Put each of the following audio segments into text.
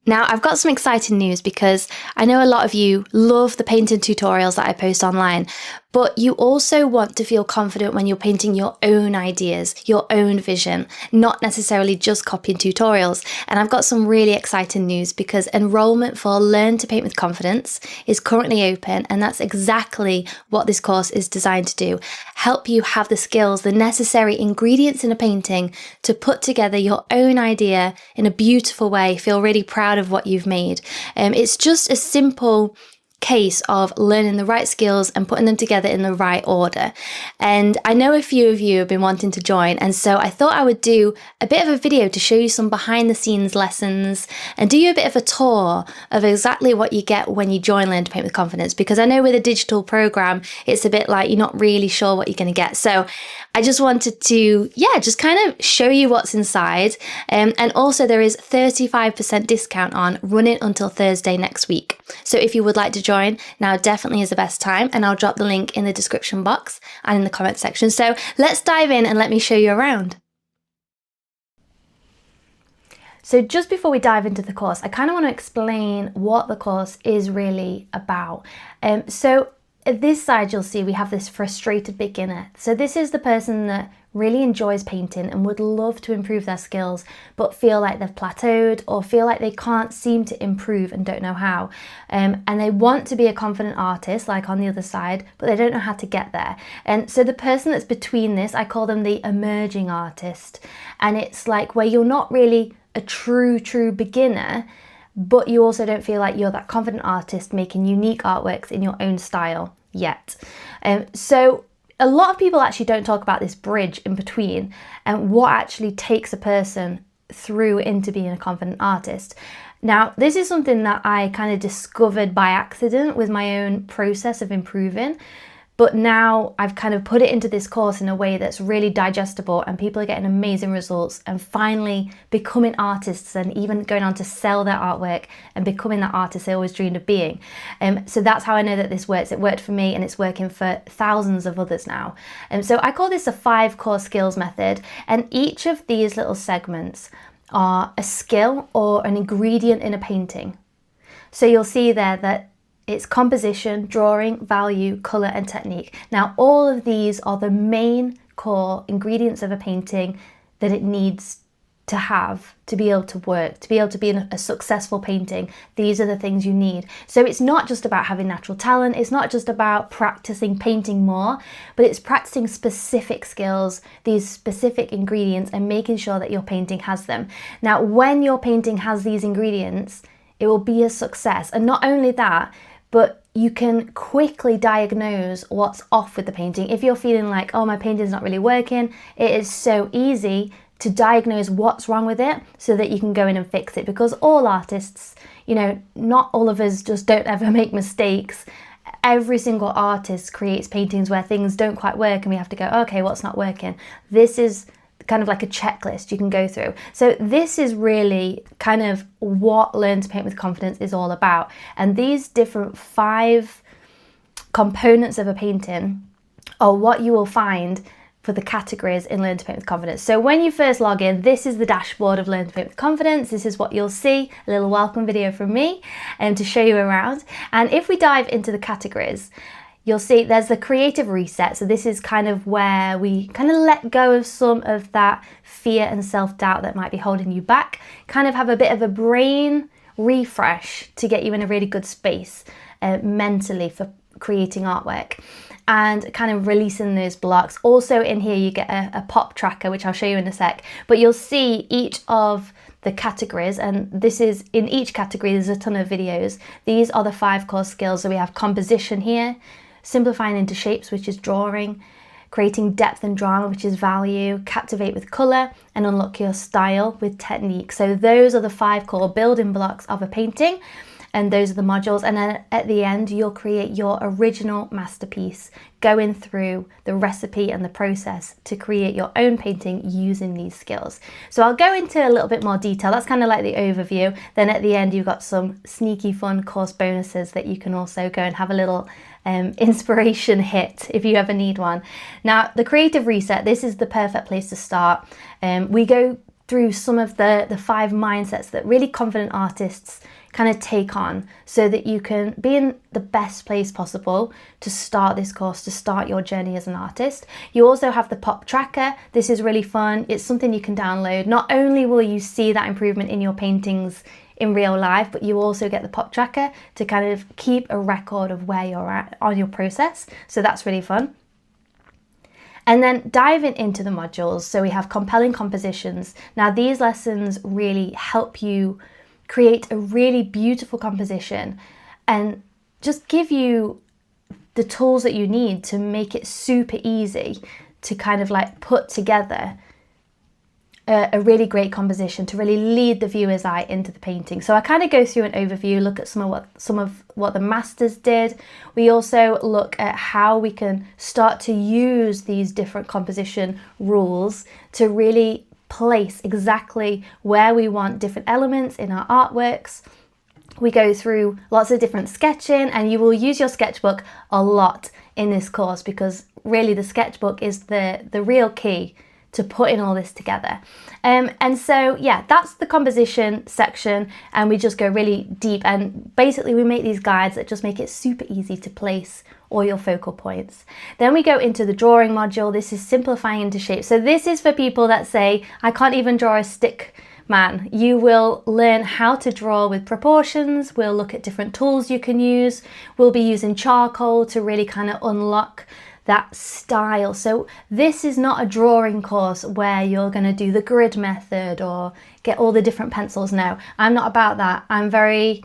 Now, I've got some exciting news because I know a lot of you love the painting tutorials that I post online, but you also want to feel confident when you're painting your own ideas, your own vision, not necessarily just copying tutorials. And I've got some really exciting news because enrollment for Learn to Paint with Confidence is currently open, and that's exactly what this course is designed to do. Help you have the skills, the necessary ingredients in a painting to put together your own idea in a beautiful way, feel really proud of what you've made. It's just a simple case of learning the right skills and putting them together in the right order. And I know a few of you have been wanting to join, and so I thought I would do a bit of a video to show you some behind the scenes lessons and do you a bit of a tour of exactly what you get when you join Learn to Paint with Confidence, because I know with a digital program it's a bit like you're not really sure what you're going to get. So I just wanted to just kind of show you what's inside, and also there is 35% discount on running until Thursday next week. So if you would like to join, now definitely is the best time, and I'll drop the link in the description box and in the comment section. So let's dive in and let me show you around. So just before we dive into the course, I kind of want to explain what the course is really about. So at this side, you'll see we have this frustrated beginner. So this is the person that really enjoys painting and would love to improve their skills, but feel like they've plateaued or feel like they can't seem to improve and don't know how. And they want to be a confident artist, like on the other side, but they don't know how to get there. And so the person that's between this, I call them the emerging artist. And it's like where you're not really a true beginner, but you also don't feel like you're that confident artist making unique artworks in your own style yet. So a lot of people actually don't talk about this bridge in between and what actually takes a person through into being a confident artist. Now, this is something that I kind of discovered by accident with my own process of improving. But now I've kind of put it into this course in a way that's really digestible, and people are getting amazing results and finally becoming artists and even going on to sell their artwork and becoming that artist they always dreamed of being. So that's how I know that this works. It worked for me and it's working for thousands of others now. So I call this a 5 core skills method, and each of these little segments are a skill or an ingredient in a painting. So you'll see there that it's composition, drawing, value, colour and technique. Now all of these are the main core ingredients of a painting that it needs to have to be able to work, to be able to be a successful painting. These are the things you need. So it's not just about having natural talent, it's not just about practicing painting more, but it's practicing specific skills, these specific ingredients, and making sure that your painting has them. Now when your painting has these ingredients, it will be a success. And not only that, but you can quickly diagnose what's off with the painting. If you're feeling like, oh, my painting's not really working, it is so easy to diagnose what's wrong with it so that you can go in and fix it. Because all artists, not all of us just don't ever make mistakes. Every single artist creates paintings where things don't quite work and we have to go, okay, what's not working? This is kind of like a checklist you can go through. So this is really kind of what Learn to Paint with Confidence is all about. And these different 5 components of a painting are what you will find for the categories in Learn to Paint with Confidence. So when you first log in, this is the dashboard of Learn to Paint with Confidence. This is what you'll see, a little welcome video from me to show you around. And if we dive into the categories, you'll see there's the creative reset. So this is kind of where we kind of let go of some of that fear and self-doubt that might be holding you back, kind of have a bit of a brain refresh to get you in a really good space mentally for creating artwork and kind of releasing those blocks. Also in here you get a pop tracker, which I'll show you in a sec, but you'll see each of the categories, and this is in each category there's a ton of videos. These are the 5 core skills. So we have composition here, simplifying into shapes, which is drawing, creating depth and drama, which is value, captivate with colour, and unlock your style with technique. So those are the 5 core building blocks of a painting, and those are the modules. And then at the end, you'll create your original masterpiece, going through the recipe and the process to create your own painting using these skills. So I'll go into a little bit more detail. That's kind of like the overview. Then at the end, you've got some sneaky fun course bonuses that you can also go and have a little inspiration hit if you ever need one. Now, the creative reset, this is the perfect place to start. We go through some of the 5 mindsets that really confident artists kind of take on, so that you can be in the best place possible to start this course, to start your journey as an artist. You also have the pop tracker. This is really fun. It's something you can download. Not only will you see that improvement in your paintings in real life, but you also get the pop tracker to kind of keep a record of where you're at on your process. So that's really fun. And then diving into the modules, so we have compelling compositions. Now these lessons really help you create a really beautiful composition and just give you the tools that you need to make it super easy to kind of like put together a really great composition, to really lead the viewer's eye into the painting. So I kind of go through an overview, look at some of what the masters did. We also look at how we can start to use these different composition rules to really place exactly where we want different elements in our artworks. We go through lots of different sketching, and you will use your sketchbook a lot in this course, because really the sketchbook is the real key to putting all this together. And so yeah, that's the composition section, and we just go really deep, and basically we make these guides that just make it super easy to place all your focal points. Then we go into the drawing module. This is simplifying into shape. So this is for people that say, I can't even draw a stick man. You will learn how to draw with proportions. We'll look at different tools you can use. We'll be using charcoal to really kind of unlock that style. So this is not a drawing course where you're going to do the grid method or get all the different pencils. No, I'm not about that. I'm very,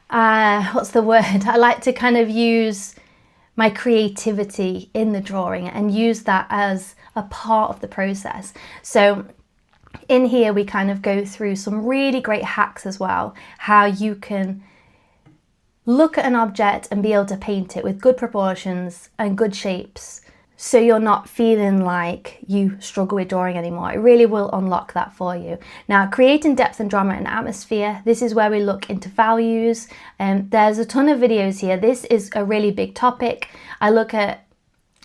what's the word? I like to kind of use my creativity in the drawing and use that as a part of the process. So in here, we kind of go through some really great hacks as well, how you can look at an object and be able to paint it with good proportions and good shapes, so you're not feeling like you struggle with drawing anymore. It really will unlock that for you. Now, creating depth and drama and atmosphere, this is where we look into values. There's a ton of videos here. This is a really big topic. I look at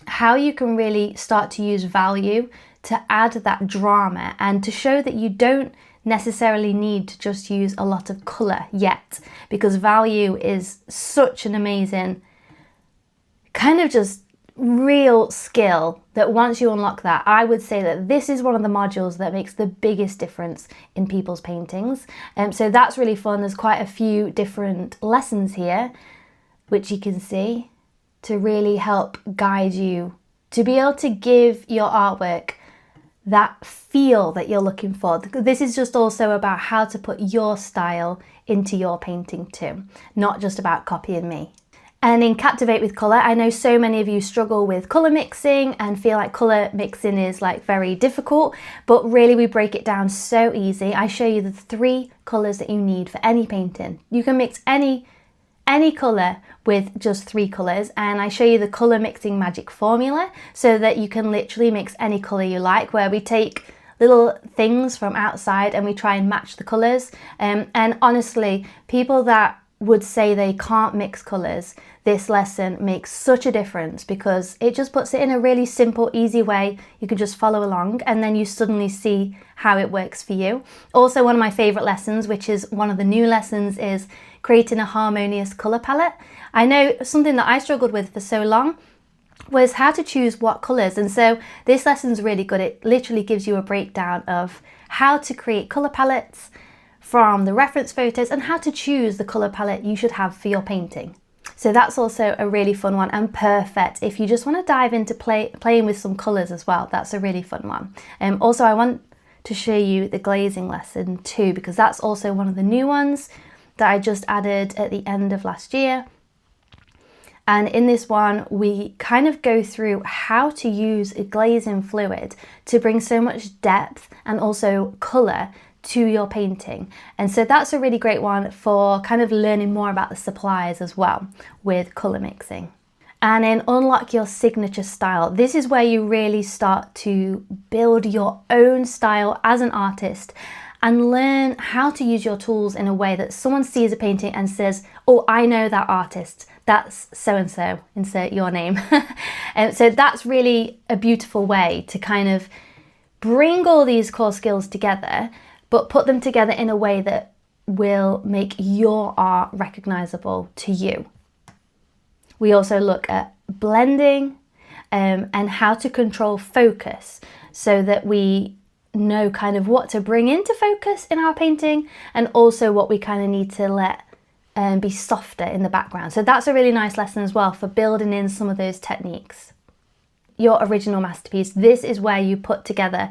how you can really start to use value to add that drama, and to show that you don't necessarily need to just use a lot of colour yet, because value is such an amazing kind of just real skill that once you unlock that, I would say that this is one of the modules that makes the biggest difference in people's paintings. So that's really fun. There's quite a few different lessons here, which you can see, to really help guide you to be able to give your artwork that feel that you're looking for. This is just also about how to put your style into your painting too, not just about copying me. And in Captivate with Colour, I know so many of you struggle with colour mixing and feel like colour mixing is like very difficult, but really we break it down so easy. I show you the 3 colours that you need for any painting. You can mix any colour with just 3 colours, and I show you the colour mixing magic formula so that you can literally mix any colour you like, where we take little things from outside and we try and match the colours. And honestly, people that would say they can't mix colours, this lesson makes such a difference, because it just puts it in a really simple, easy way. You can just follow along and then you suddenly see how it works for you. Also, one of my favourite lessons, which is one of the new lessons, is creating a harmonious colour palette. I know something that I struggled with for so long was how to choose what colours, and so this lesson's really good. It literally gives you a breakdown of how to create colour palettes from the reference photos and how to choose the colour palette you should have for your painting. So that's also a really fun one, and perfect if you just want to dive into playing with some colours as well. That's a really fun one. Also, I want to show you the glazing lesson too, because that's also one of the new ones that I just added at the end of last year. And in this one, we kind of go through how to use a glazing fluid to bring so much depth and also colour to your painting. And so that's a really great one for kind of learning more about the supplies as well with colour mixing. And then unlock your signature style. This is where you really start to build your own style as an artist and learn how to use your tools in a way that someone sees a painting and says, oh, I know that artist. That's so-and-so, insert your name. And so that's really a beautiful way to kind of bring all these core skills together, but put them together in a way that will make your art recognizable to you. We also look at blending and how to control focus so that we know kind of what to bring into focus in our painting, and also what we kind of need to let be softer in the background. So that's a really nice lesson as well for building in some of those techniques. Your original masterpiece, this is where you put together,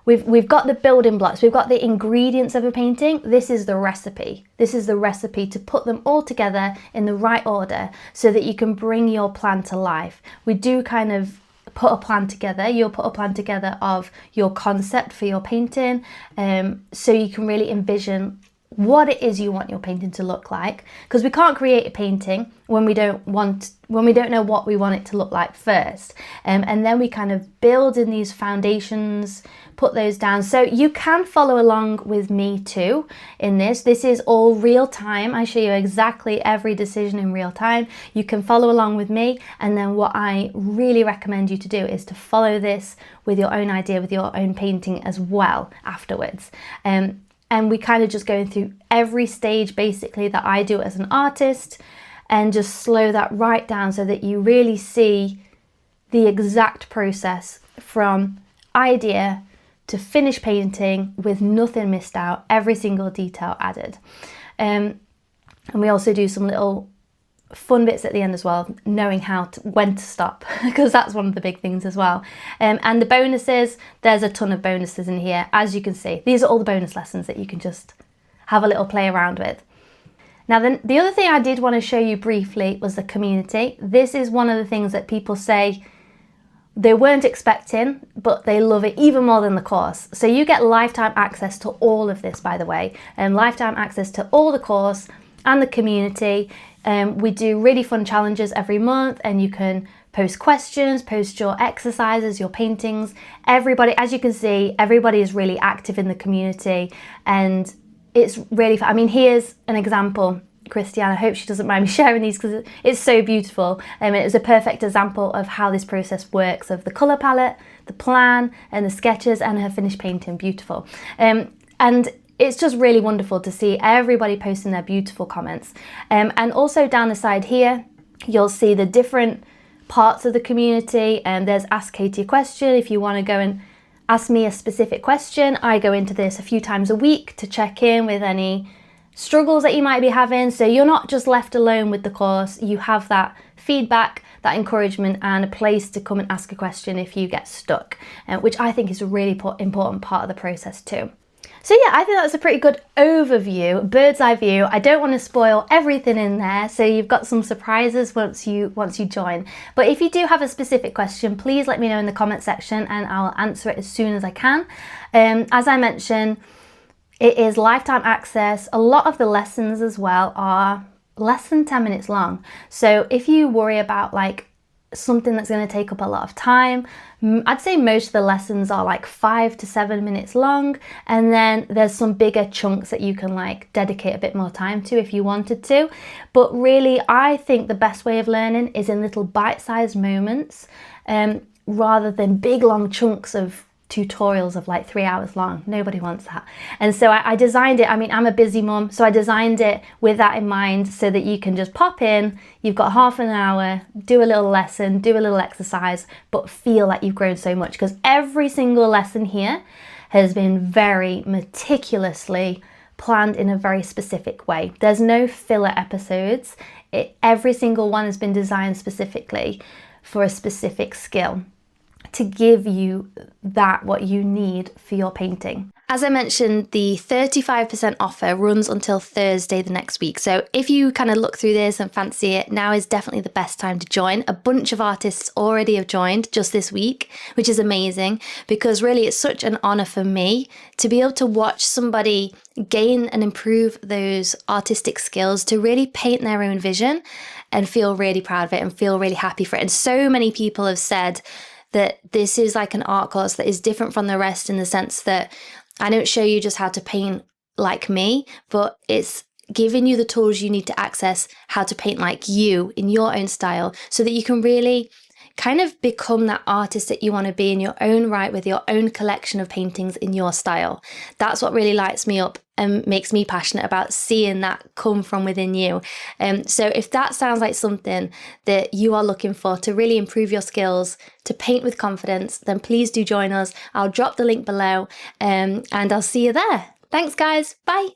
we've got the building blocks, we've got the ingredients of a painting. This is the recipe. This is the recipe to put them all together in the right order so that you can bring your plan to life. We do kind of put a plan together. You'll put a plan together of your concept for your painting, so you can really envision what it is you want your painting to look like, because we can't create a painting when we don't know what we want it to look like first, and then we kind of build in these foundations, put those down. So you can follow along with me too in this. This is all real time. I show you exactly every decision in real time. You can follow along with me, and then what I really recommend you to do is to follow this with your own idea, with your own painting as well afterwards. And we kind of just going through every stage basically that I do as an artist, and just slow that right down so that you really see the exact process from idea to finished painting with nothing missed out, every single detail added. And we also do some little fun bits at the end as well, knowing when to stop, because that's one of the big things as well. And the bonuses, there's a ton of bonuses in here, as you can see. These are all the bonus lessons that you can just have a little play around with. Now then, the other thing I did want to show you briefly was the community. This is one of the things that people say they weren't expecting, but they love it even more than the course. So you get lifetime access to all of this, by the way, and lifetime access to all the course and the community. We do really fun challenges every month, and you can post questions, post your exercises, your paintings. Everybody, as you can see, everybody is really active in the community, and it's really fun. I mean, here's an example. Christiane, I hope she doesn't mind me sharing these because it's so beautiful. It's a perfect example of how this process works, of the colour palette, the plan and the sketches, and her finished painting. Beautiful. And it's just really wonderful to see everybody posting their beautiful comments. And also down the side here, you'll see the different parts of the community. And there's Ask Katie a Question. If you want to go and ask me a specific question, I go into this a few times a week to check in with any struggles that you might be having. So you're not just left alone with the course. You have that feedback, that encouragement, and a place to come and ask a question if you get stuck, which I think is a really important part of the process too. So yeah, I think that's a pretty good overview, bird's eye view. I don't want to spoil everything in there, so you've got some surprises once you join. But if you do have a specific question, please let me know in the comment section and I'll answer it as soon as I can. As I mentioned, it is lifetime access. A lot of the lessons as well are less than 10 minutes long. So if you worry about like something that's going to take up a lot of time, I'd say most of the lessons are like 5 to 7 minutes long, and then there's some bigger chunks that you can like dedicate a bit more time to if you wanted to. But really, I think the best way of learning is in little bite-sized moments, rather than big long chunks of tutorials of like 3 hours long. Nobody wants that. And so I designed it. I mean, I'm a busy mum, so I designed it with that in mind, so that you can just pop in, you've got half an hour, do a little lesson, do a little exercise, but feel like you've grown so much, because every single lesson here has been very meticulously planned in a very specific way. There's no filler episodes. Every single one has been designed specifically for a specific skill, to give you what you need for your painting. As I mentioned, the 35% offer runs until Thursday the next week. So if you kind of look through this and fancy it, now is definitely the best time to join. A bunch of artists already have joined just this week, which is amazing, because really it's such an honor for me to be able to watch somebody gain and improve those artistic skills to really paint their own vision and feel really proud of it and feel really happy for it. And so many people have said that this is like an art course that is different from the rest, in the sense that I don't show you just how to paint like me, but it's giving you the tools you need to access how to paint like you in your own style, so that you can really kind of become that artist that you want to be in your own right with your own collection of paintings in your style. That's what really lights me up and makes me passionate about seeing that come from within you. So if that sounds like something that you are looking for to really improve your skills, to paint with confidence, then please do join us. I'll drop the link below, and I'll see you there. Thanks, guys. Bye.